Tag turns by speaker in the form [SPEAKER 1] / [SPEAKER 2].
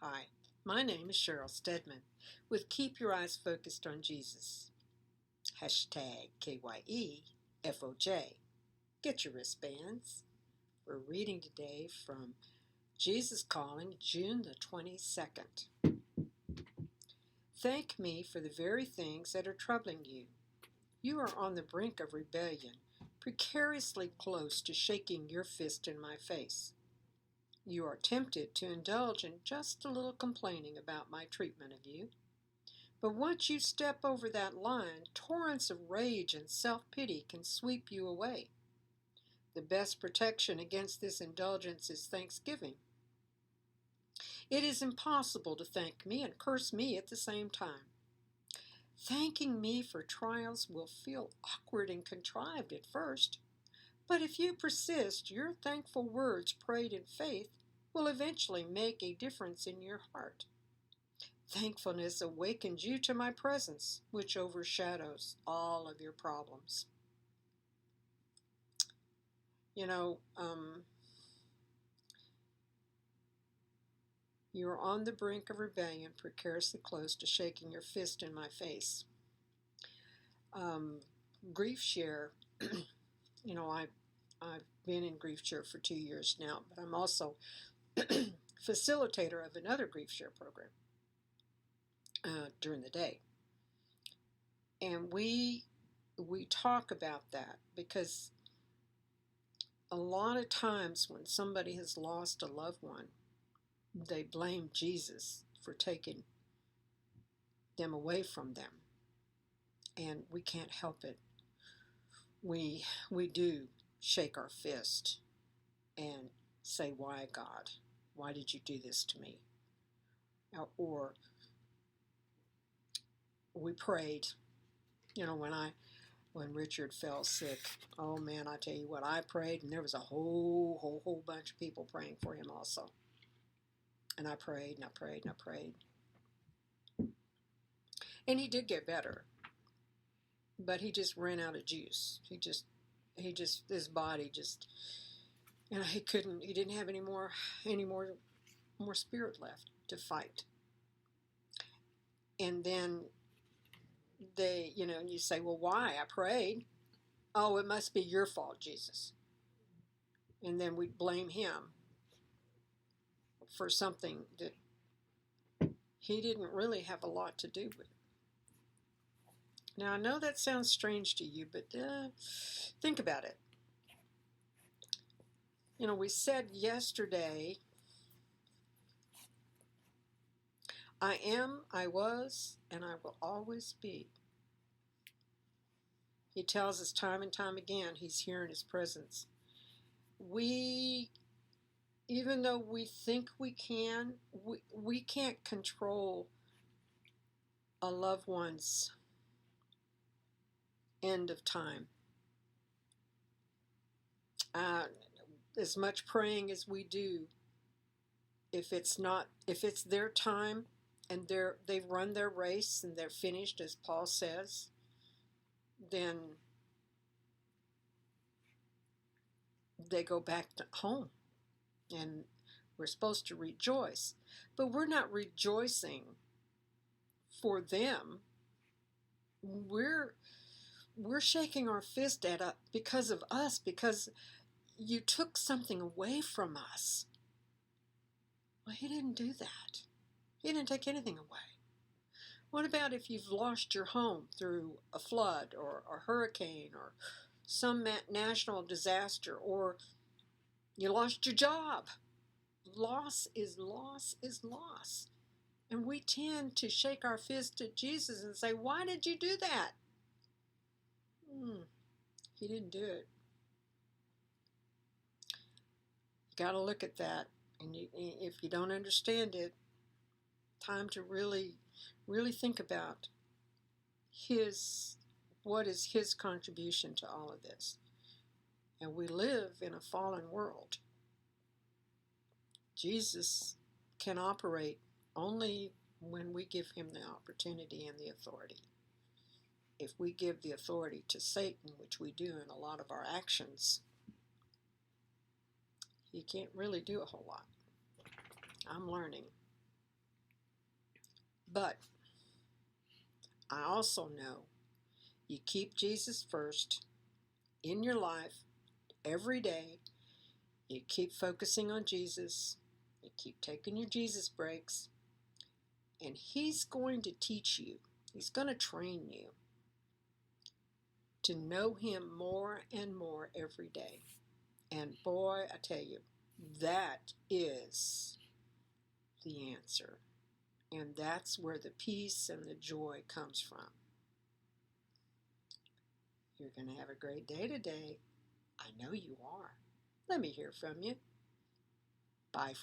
[SPEAKER 1] Hi, my name is Sheryl Stedman with Keep Your Eyes Focused on Jesus. Hashtag KYEFOJ. Get your wristbands. We're reading today from Jesus Calling, June the 22nd. Thank me for the very things that are troubling you. You are on the brink of rebellion, precariously close to shaking your fist in my face. You are tempted to indulge in just a little complaining about my treatment of you. But once you step over that line, torrents of rage and self-pity can sweep you away. The best protection against this indulgence is thanksgiving. It is impossible to thank me and curse me at the same time. Thanking me for trials will feel awkward and contrived at first, but if you persist, your thankful words prayed in faith will eventually make a difference in your heart. Thankfulness awakens you to my presence, which overshadows all of your problems. You're on the brink of rebellion, precariously close to shaking your fist in my face. Grief share, I've been in grief share for 2 years now, but I'm also facilitator of another grief share program during the day. And we talk about that because a lot of times when somebody has lost a loved one, they blame Jesus for taking them away from them. And we can't help it. We do shake our fist and say, "Why, God? Why did you do this to me?" Or we prayed, when Richard fell sick. Oh man, I tell you what, I prayed, and there was a whole bunch of people praying for him also. And I prayed and I prayed and I prayed. And he did get better. But he just ran out of juice. His body just, he didn't have any more spirit left to fight. And then you say, "Well, why? I prayed." "Oh, it must be your fault, Jesus." And then we blame him for something that he didn't really have a lot to do with. Now, I know that sounds strange to you, but think about it. We said yesterday, I am, I was, and I will always be. He tells us time and time again he's here in his presence. Even though we think we can, we can't control a loved one's end of time. As much praying as we do, if it's their time and they've run their race and they're finished, as Paul says, then they go back to home. And we're supposed to rejoice. But we're not rejoicing for them. We're shaking our fist at it because of us, because you took something away from us. Well, he didn't do that. He didn't take anything away. What about if you've lost your home through a flood or a hurricane or some national disaster, or you lost your job? Loss is loss is loss. And we tend to shake our fist at Jesus and say, "Why did you do that?" He didn't do it. You got to look at that. And if you don't understand it, time to really, really think about what is his contribution to all of this. And we live in a fallen world. Jesus can operate only when we give him the opportunity and the authority. If we give the authority to Satan, which we do in a lot of our actions, he can't really do a whole lot. I'm learning. But I also know you keep Jesus first in your life every day. You keep focusing on Jesus. You keep taking your Jesus breaks. And He's going to teach you. He's going to train you to know Him more and more every day. And boy, I tell you, that is the answer. And that's where the peace and the joy comes from. You're going to have a great day today. I know you are. Let me hear from you. Bye for now.